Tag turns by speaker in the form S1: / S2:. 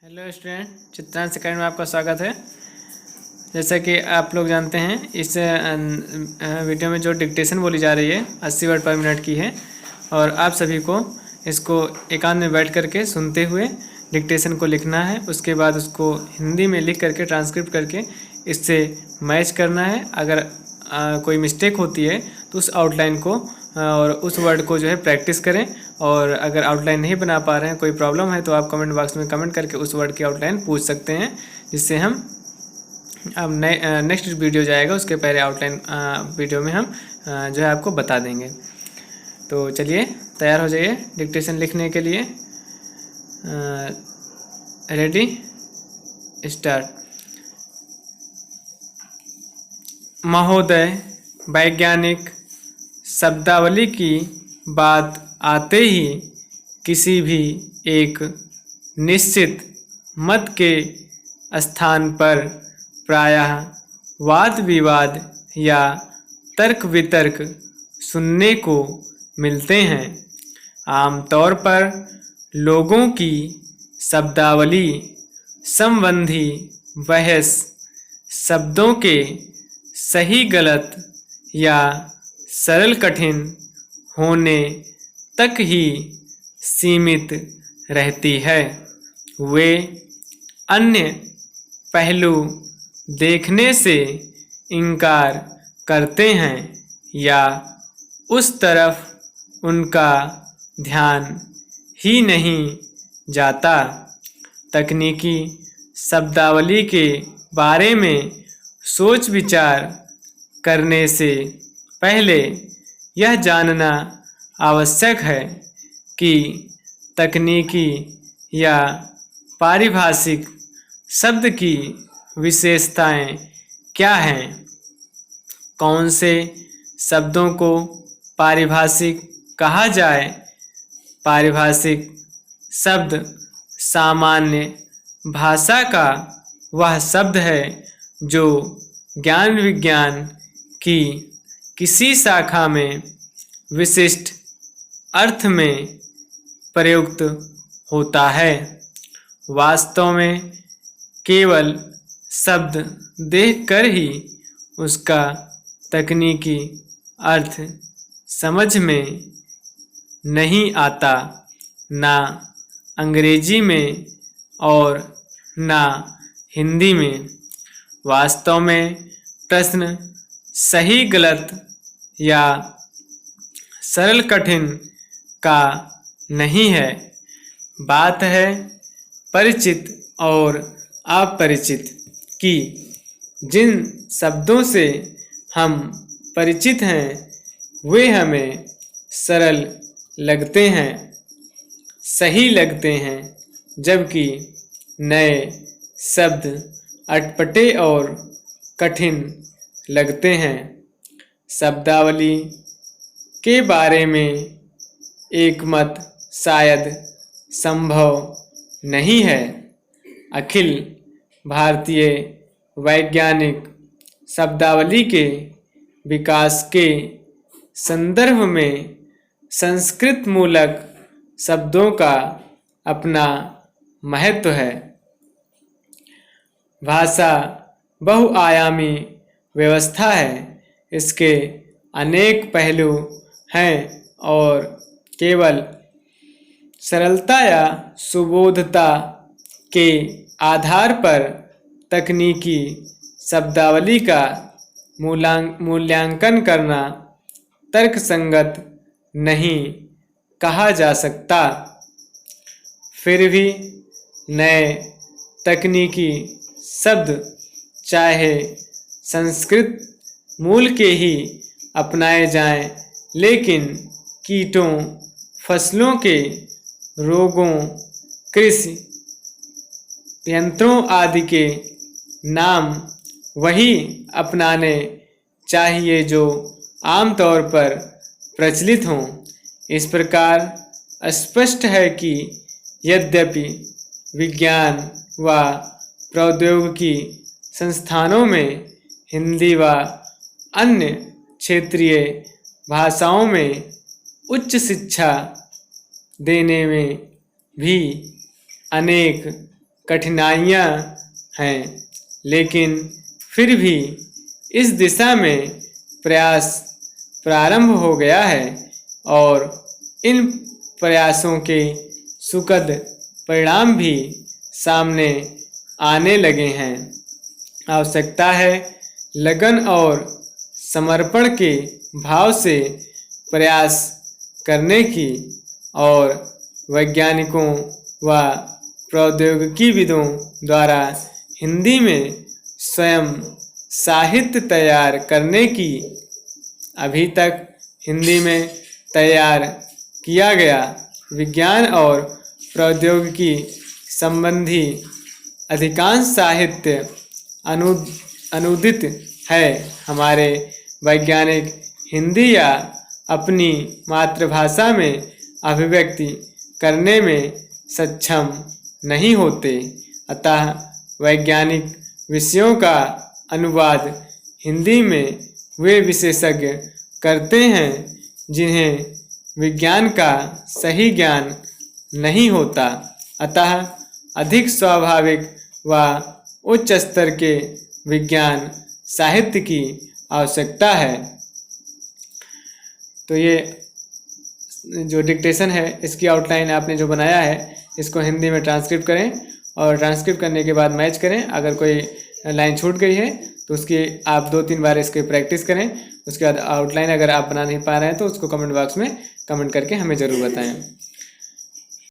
S1: Hello student, Chitransh academy में आपका स्वागत है। जैसा कि आप लोग जानते हैं, इस वीडियो में जो डिक्टेशन बोली जा रही है 80 वर्ड पर मिनट की है और आप सभी को इसको एकांत में बैठ करके सुनते हुए डिक्टेशन को लिखना है। उसके बाद उसको हिंदी में लिख करके ट्रांसक्रिप्ट करके इससे मैच करना है। अगर कोई मिस्टेक होती है तो उस आउटलाइन को और उस वर्ड को जो है प्रैक्टिस करें। और अगर आउटलाइन नहीं बना पा रहे हैं, कोई प्रॉब्लम है, तो आप कमेंट बॉक्स में कमेंट करके उस वर्ड की आउटलाइन पूछ सकते हैं, जिससे हम अब नेक्स्ट वीडियो जाएगा उसके पहले आउटलाइन वीडियो में हम जो है आपको बता देंगे। तो चलिए तैयार हो जाइए डिक्टेशन लिखने के लिए। Ready, start. महोदय, वैज्ञानिक शब्दावली की बात आते ही किसी भी एक निश्चित मत के स्थान पर प्रायः वाद विवाद या तर्क वितर्क सुनने को मिलते हैं। आमतौर पर लोगों की शब्दावली संबंधी बहस शब्दों के सही गलत या सरल कठिन होने तक ही सीमित रहती है। वे अन्य पहलू देखने से इनकार करते हैं या उस तरफ उनका ध्यान ही नहीं जाता। तकनीकी शब्दावली के बारे में सोच विचार करने से पहले यह जानना आवश्यक है कि तकनीकी या पारिभाषिक शब्द की विशेषताएं क्या हैं। कौन से शब्दों को पारिभाषिक कहा जाए। पारिभाषिक शब्द सामान्य भाषा का वह शब्द है जो ज्ञान विज्ञान की किसी शाखा में विशिष्ट अर्थ में प्रयुक्त होता है। वास्तव में केवल शब्द देखकर ही उसका तकनीकी अर्थ समझ में नहीं आता। ना अंग्रेजी में और ना हिंदी में। वास्तव में प्रश्न सही गलत या सरल कठिन का नहीं है। बात है परिचित और अपरिचित की। जिन शब्दों से हम परिचित हैं वे हमें सरल लगते हैं, सही लगते हैं, जबकि नए शब्द अटपटे और कठिन लगते हैं। शब्दावली के बारे में एक मत शायद संभव नहीं है। अखिल भारतीय वैज्ञानिक शब्दावली के विकास के संदर्भ में संस्कृत मूलक शब्दों का अपना महत्व है। भाषा बहुआयामी व्यवस्था है। इसके अनेक पहलू हैं और केवल सरलता या सुबोधता के आधार पर तकनीकी शब्दावली का मूल्यांकन करना तर्कसंगत नहीं कहा जा सकता। फिर भी नए तकनीकी शब्द चाहे संस्कृत मूल के ही अपनाए जाएं, लेकिन कीटों, फसलों के रोगों, कृषि यंत्रों आदि के नाम वही अपनाने चाहिए जो आमतौर पर प्रचलित हों। इस प्रकार स्पष्ट है कि यद्यपि विज्ञान व प्रौद्योगिकी संस्थानों में हिंदी व अन्य क्षेत्रीय भाषाओं में उच्च शिक्षा देने में भी अनेक कठिनाइयाँ हैं, लेकिन फिर भी इस दिशा में प्रयास प्रारंभ हो गया है और इन प्रयासों के सुखद परिणाम भी सामने आने लगे हैं। आवश्यकता है लगन और समर्पण के भाव से प्रयास करने की और वैज्ञानिकों व प्रौद्योगिकीविदों द्वारा हिंदी में स्वयं साहित्य तैयार करने की। अभी तक हिंदी में तैयार किया गया विज्ञान और प्रौद्योगिकी संबंधी अधिकांश साहित्य अनुदित है। हमारे वैज्ञानिक हिंदी या अपनी मातृभाषा में अभिव्यक्ति करने में सक्षम नहीं होते, अतः वैज्ञानिक विषयों का अनुवाद हिंदी में वे विशेषज्ञ करते हैं जिन्हें विज्ञान का सही ज्ञान नहीं होता, अतः अधिक स्वाभाविक व उच्च स्तर के विज्ञान साहित्य की आवश्यकता है। तो ये जो डिक्टेशन है इसकी आउटलाइन आपने जो बनाया है इसको हिंदी में ट्रांसक्रिप्ट करें और ट्रांसक्रिप्ट करने के बाद मैच करें। अगर कोई लाइन छूट गई है तो उसकी आप 2-3 बार इसकी प्रैक्टिस करें। उसके बाद आउटलाइन अगर आप बना नहीं पा रहे हैं तो उसको कमेंट बॉक्स में कमेंट करके हमें ज़रूर बताएं।